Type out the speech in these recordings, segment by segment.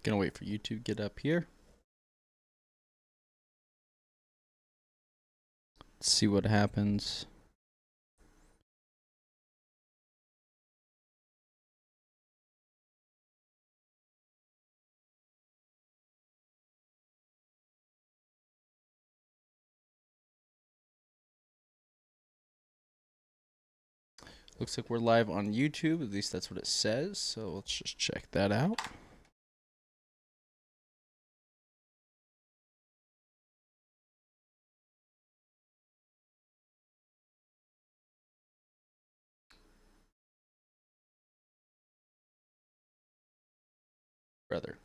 Gonna wait for you to get up here. Let's see what happens. Looks like we're live on YouTube, at least that's what it says, so let's just check that out. Brother.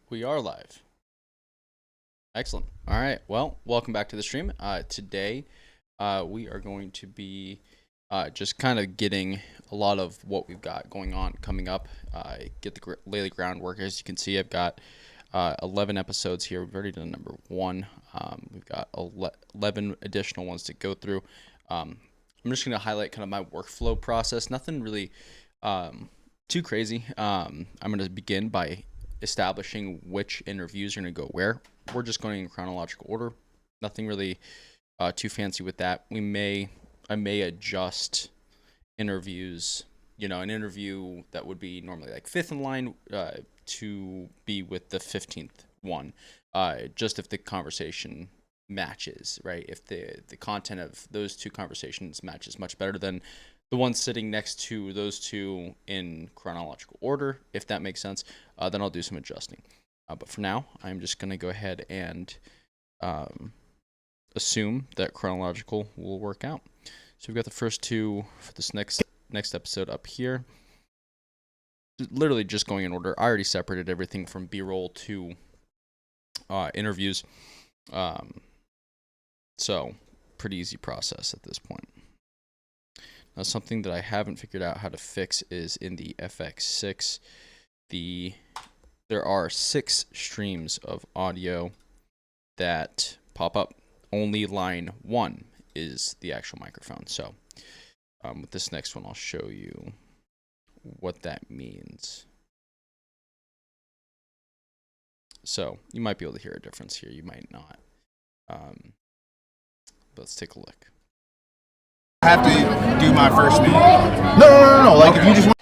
We are live. Excellent. All right. Well, welcome back to the stream. Today, we are going to be just kind of getting a lot of what we've got going on coming up. Get the lay the groundwork. As you can see, I've got 11 episodes here. We've already done number 1. We've got 11 additional ones to go through. I'm just going to highlight kind of my workflow process. Nothing really too crazy. I'm going to begin by establishing which interviews are going to go where. We're just going in chronological order. Nothing really too fancy with that. I may adjust interviews. You know, an interview that would be normally like 5th in line to be with the 15th one. Just if the conversation matches, right? If the content of those two conversations matches much better than the one sitting next to those two in chronological order, if that makes sense, then I'll do some adjusting. But for now, I'm just going to go ahead and assume that chronological will work out. So we've got the first two for this next episode up here. Literally just going in order. I already separated everything from B-roll to interviews. So pretty easy process at this point. Now, something that I haven't figured out how to fix is in the FX6. There are 6 streams of audio that pop up. Only line 1 is the actual microphone. So with this next one, I'll show you what that means. So you might be able to hear a difference here. You might not. Let's take a look. I have to do my first name. No. Like, if you just want.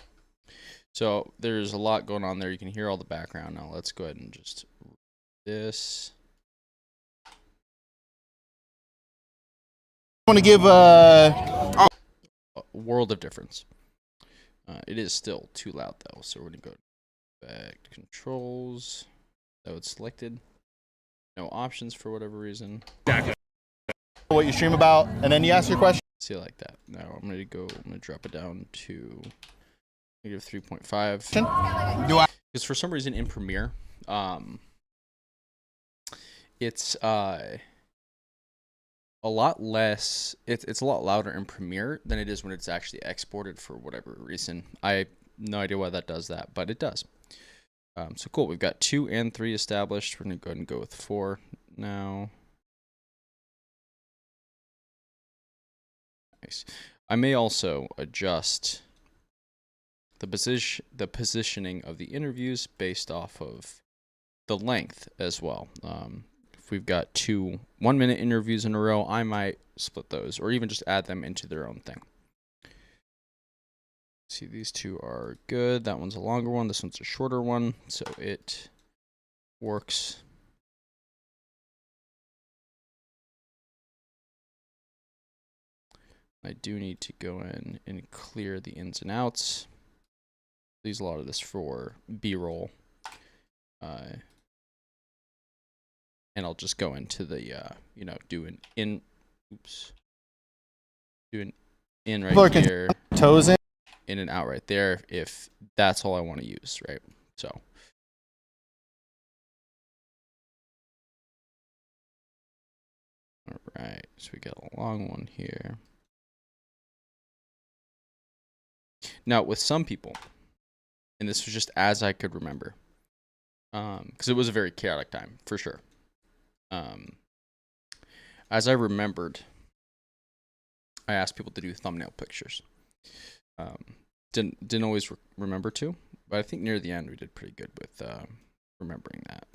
So there's a lot going on there. You can hear all the background. Now let's go ahead and just this. I want to give a world of difference. It is still too loud though, so we're gonna go back to controls. That was selected. No options for whatever reason. What you stream about, and then you ask your question. See, like that. Now I'm gonna drop it down to -3.5. Because for some reason in Premiere, it's a lot less. It's a lot louder in Premiere than it is when it's actually exported for whatever reason. I have no idea why that does that, but it does. So cool. We've got 2 and 3 established. We're gonna go ahead and go with 4 now. Nice. I may also adjust the positioning of the interviews based off of the length as well. If we've got 2 1-minute interviews in a row, I might split those or even just add them into their own thing. See, these 2 are good. That one's a longer one. This one's a shorter one, so it works. I do need to go in and clear the ins and outs. Use a lot of this for B-roll. And I'll just go into the, you know, do an in right here. Toes In and out right there if that's all I want to use, right? So. right, so we got a long one here. Now, with some people, and this was just as I could remember, because it was a very chaotic time, for sure. As I remembered, I asked people to do thumbnail pictures. Didn't always remember to, but I think near the end we did pretty good with remembering that.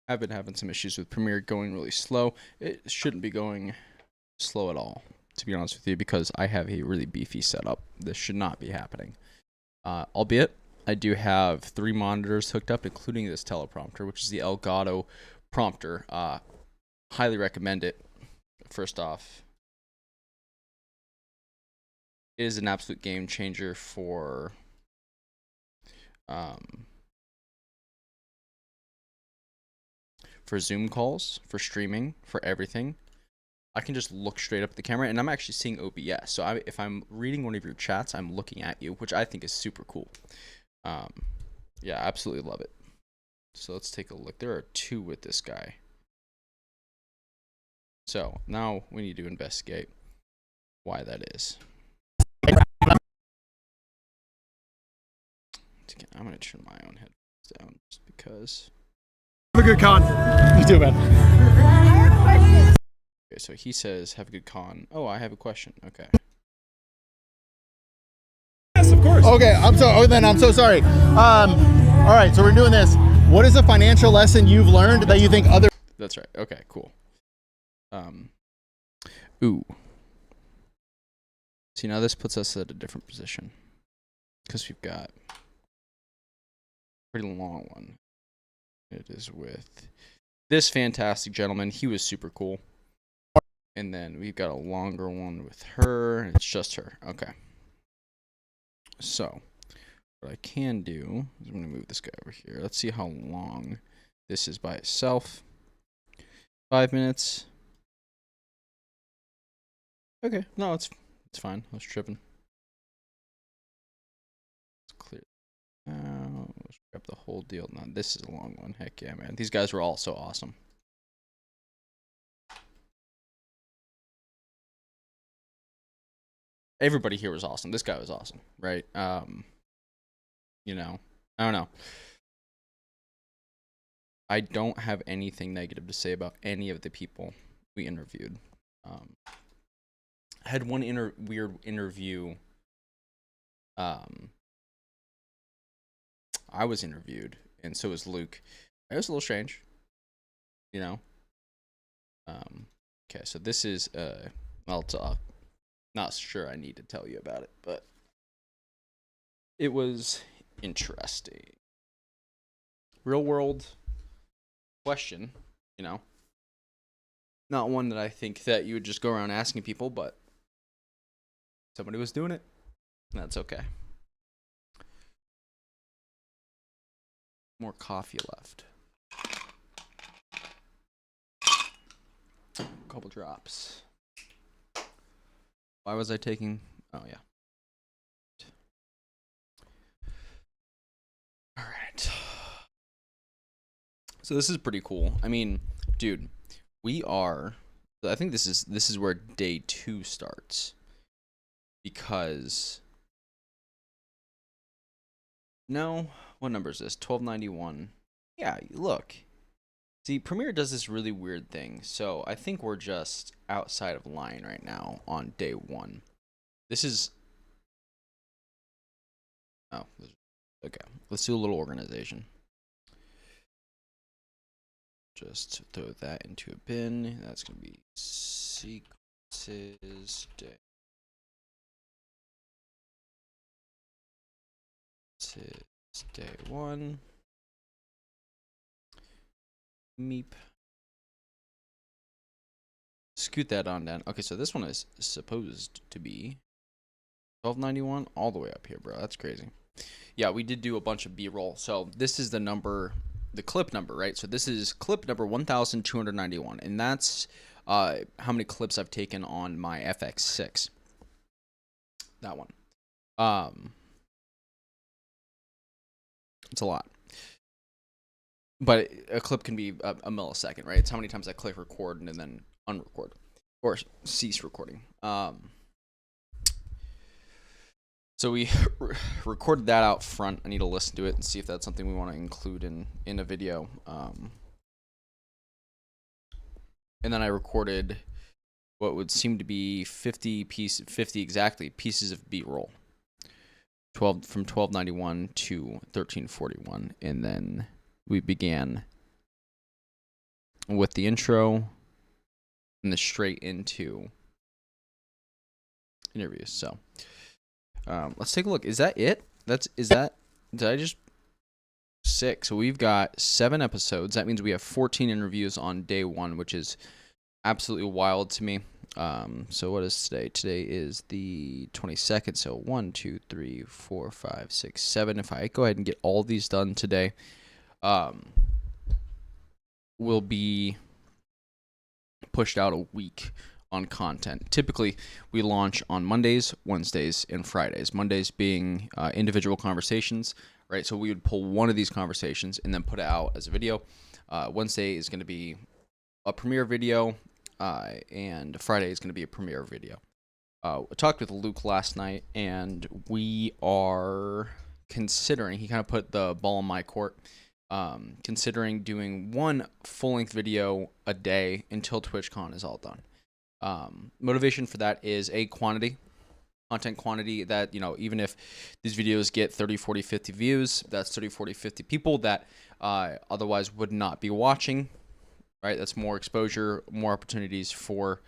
I've been having some issues with Premiere going really slow. It shouldn't be going slow at all, to be honest with you, because I have a really beefy setup. This should not be happening. Albeit, I do have 3 monitors hooked up, including this teleprompter, which is the Elgato prompter. Highly recommend it. First off, it is an absolute game changer for Zoom calls, for streaming, for everything. I can just look straight up at the camera, and I'm actually seeing OBS. So if I'm reading one of your chats, I'm looking at you, which I think is super cool. Yeah, absolutely love it. So let's take a look. There are 2 with this guy. So now we need to investigate why that is. Again, I'm going to turn my own headphones down just because. Have a good con. You too, man. Okay, so he says, have a good con. Oh, I have a question. Okay. Yes, of course. Okay, I'm so sorry. All right, so we're doing this. What is a financial lesson you've learned that you think other... That's right. Okay, cool. Ooh. See, now this puts us at a different position, because we've got a pretty long one. It is with this fantastic gentleman. He was super cool. And then we've got a longer one with her, and it's just her. Okay. So, what I can do is I'm going to move this guy over here. Let's see how long this is by itself. 5 minutes. Okay. No, it's fine. I was tripping. Let's clear it out. Let's grab the whole deal. Now, this is a long one. Heck yeah, man. These guys were all so awesome. Everybody here was awesome. This guy was awesome, right? You know, I don't know. I don't have anything negative to say about any of the people we interviewed. I had one weird interview. I was interviewed, and so was Luke. It was a little strange, you know. Okay, so this is I'll talk. Not sure I need to tell you about it, but it was interesting. Real world question, you know. Not one that I think that you would just go around asking people, but somebody was doing it. That's okay. More coffee left. A couple drops. Why was I taking... Oh, yeah. All right. So this is pretty cool. I mean, dude, we are... I think this is where day 2 starts. Because... No. What number is this? 1291. Yeah, look. See, Premiere does this really weird thing. So I think we're just outside of line right now on day 1. This is... Oh, okay. Let's do a little organization. Just throw that into a bin. That's going to be sequences day. Day 1. Meep. Scoot that on down. Okay, so this one is supposed to be 1291 all the way up here, bro. That's crazy. Yeah, we did do a bunch of B-roll. So this is the number, the clip number, right? So this is clip number 1291, and that's how many clips I've taken on my FX6. That one. It's a lot. But a clip can be a millisecond, right? It's how many times I click record and then unrecord or cease recording. So we recorded that out front. I need to listen to it and see if that's something we want to include in a video. And then I recorded what would seem to be 50 exactly pieces of B-roll. 12 from 1291 to 1341, and then we began with the intro and then straight into interviews. So let's take a look. Is that it? Did I just 6? So we've got 7 episodes. That means we have 14 interviews on day 1, which is absolutely wild to me. So what is today? Today is the 22nd. So 1, 2, 3, 4, 5, 6, 7. If I go ahead and get all these done today, will be pushed out a week on content. Typically, we launch on Mondays, Wednesdays, and Fridays. Mondays being individual conversations, right? So we would pull one of these conversations and then put it out as a video. Wednesday is going to be a premiere video, and Friday is going to be a premiere video. I talked with Luke last night, and we are considering, he kind of put the ball in my court, considering doing one full-length video a day until TwitchCon is all done. Motivation for that is content quantity that, even if these videos get 30, 40, 50 views, that's 30, 40, 50 people that otherwise would not be watching, right? That's more exposure, more opportunities for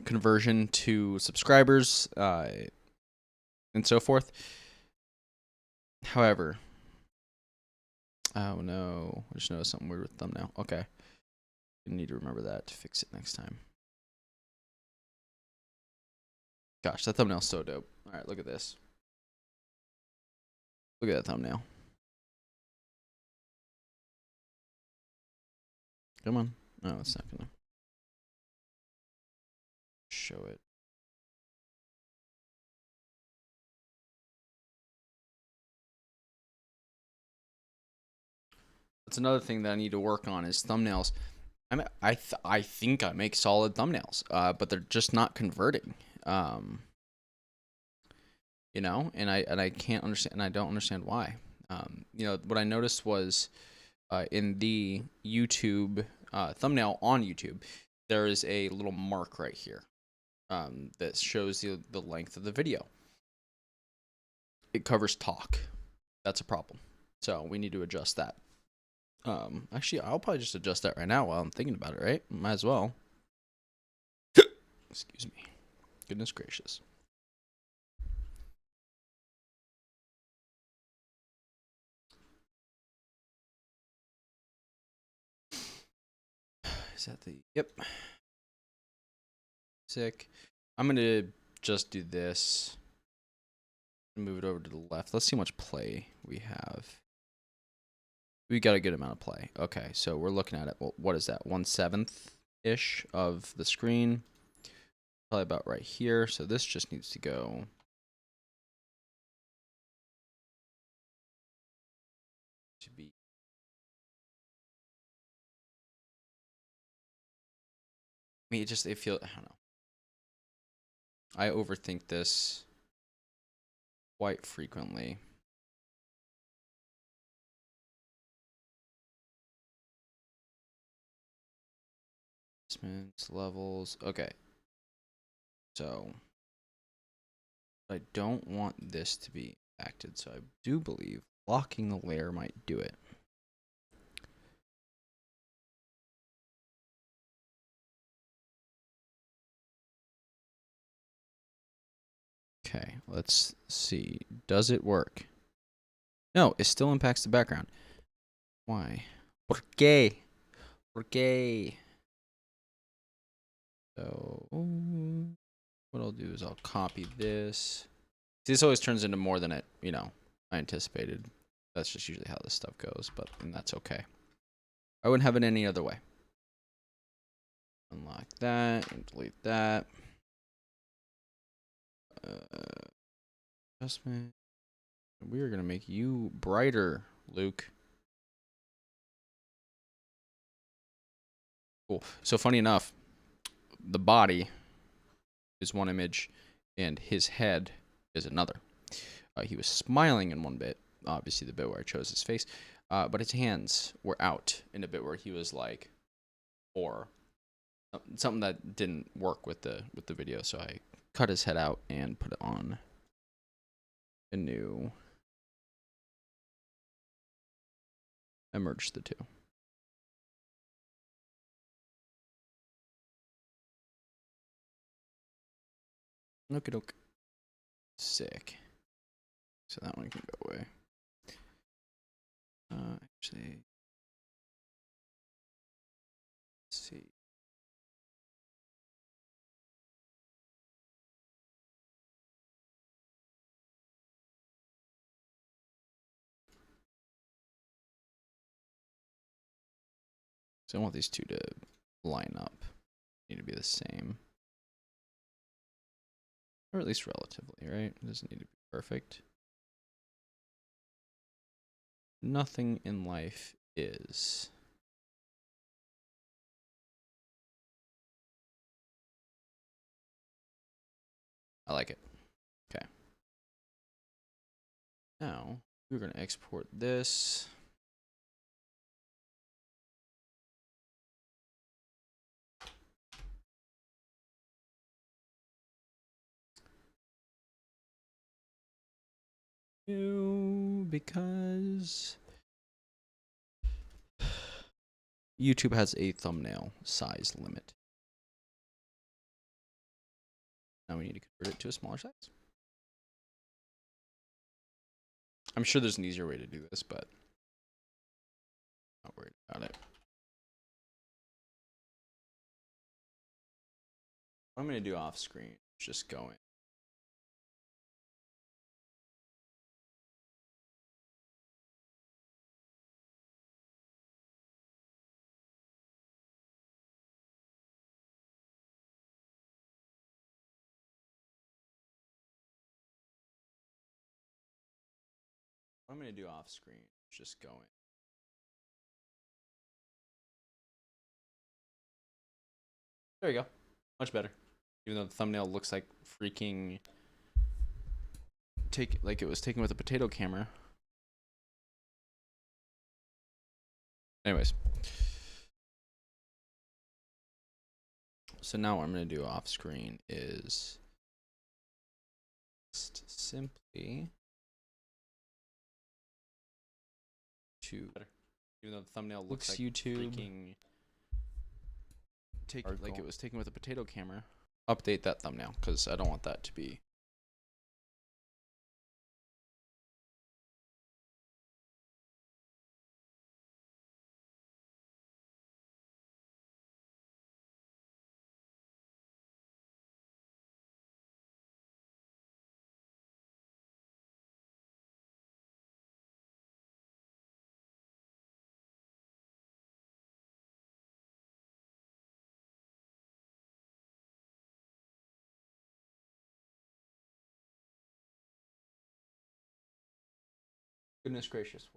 conversion to subscribers, and so forth. However, oh no, I just noticed something weird with thumbnail. Okay. I need to remember that to fix it next time. Gosh, that thumbnail's so dope. All right, look at this. Look at that thumbnail. Come on. No, it's not gonna show it. That's another thing that I need to work on is thumbnails. I think I make solid thumbnails, but they're just not converting. And I can't understand, and I don't understand why. What I noticed was in the YouTube thumbnail on YouTube, there is a little mark right here that shows the length of the video. It covers talk. That's a problem. So we need to adjust that. Actually, I'll probably just adjust that right now while I'm thinking about it, right? Might as well. Excuse me. Goodness gracious. Is that the... Yep. Sick. I'm going to just do this. Move it over to the left. Let's see how much play we have. We got a good amount of play. Okay, so we're looking at it. Well, what is that? 1/7-ish of the screen. Probably about right here. So this just needs to go. To be. I mean, it feels. I don't know. I overthink this quite frequently. Levels. Okay. So I don't want this to be acted, so I do believe locking the layer might do it. Okay, let's see. Does it work? No, it still impacts the background. Why? ¿Por qué? ¿Por qué? So what I'll do is I'll copy this. See, this always turns into more than I anticipated. That's just usually how this stuff goes, and that's okay. I wouldn't have it any other way. Unlock that and delete that. Adjustment. We are gonna make you brighter, Luke. Cool. So funny enough, the body is one image, and his head is another. He was smiling in one bit, obviously the bit where I chose his face, but his hands were out in a bit where he was like, or something that didn't work with the video. So I cut his head out and put it on a new. I merged the two. Okie doke. Sick. So that one can go away. Actually, let's see. So I want these two to line up. Need to be the same. Or at least relatively, right? It doesn't need to be perfect. Nothing in life is. I like it. Okay. Now, we're going to export this. Because YouTube has a thumbnail size limit. Now we need to convert it to a smaller size. I'm sure there's an easier way to do this, but not worried about it. What I'm going to do off screen is just go in. What I'm going to do off screen is just go in. There you go. Much better. Even though the thumbnail looks like freaking like it was taken with a potato camera. Anyways. So now what I'm going to do off screen is just simply to, even though the thumbnail looks like YouTube freaking like it was taken with a potato camera, update that thumbnail because I don't want that to be. Goodness gracious.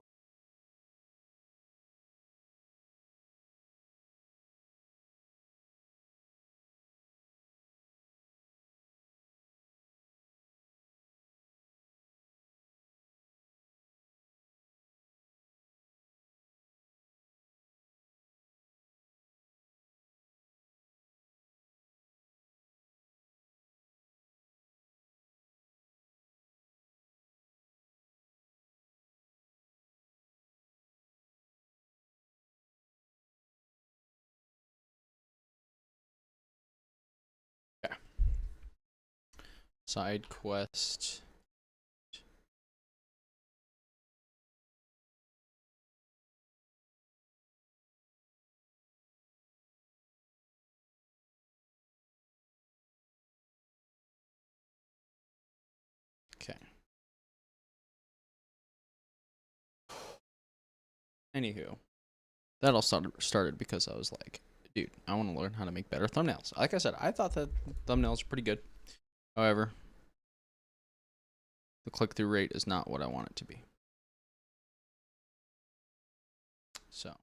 Okay. Side quest. Okay. Anywho, that all started because I was like dude, I want to learn how to make better thumbnails. Like I said, I thought that thumbnails are pretty good. However, the click-through rate is not what I want it to be. So,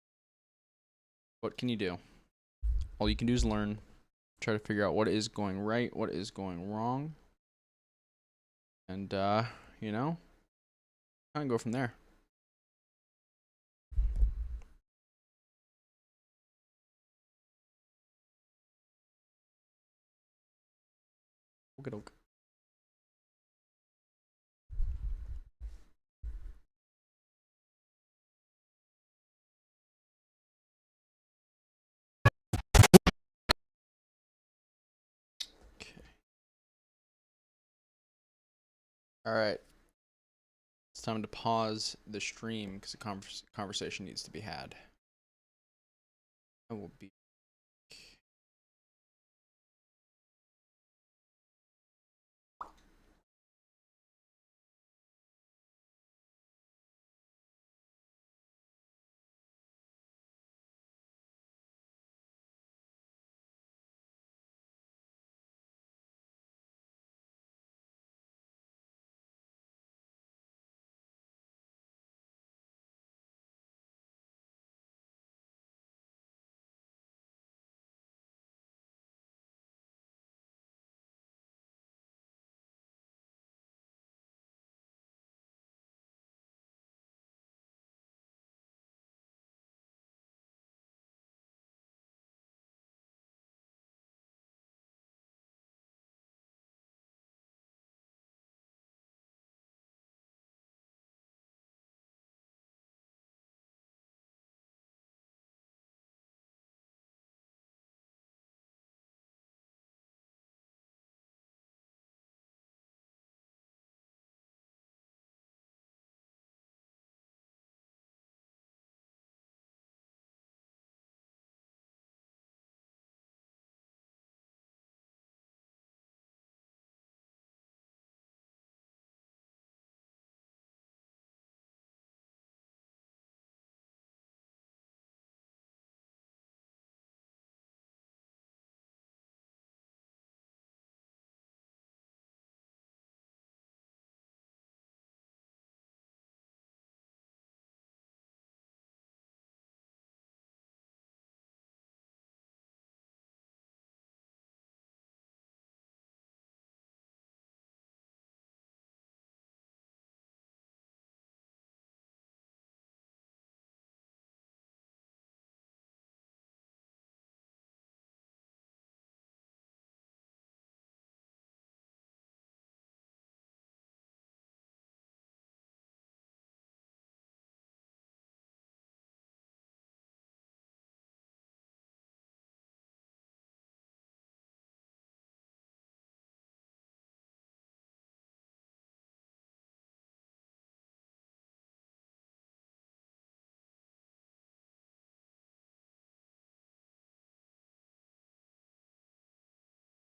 what can you do? All you can do is learn, try to figure out what is going right, what is going wrong, and, you know, kind of go from there. Okay. All right. It's time to pause the stream because the conversation needs to be had. I will be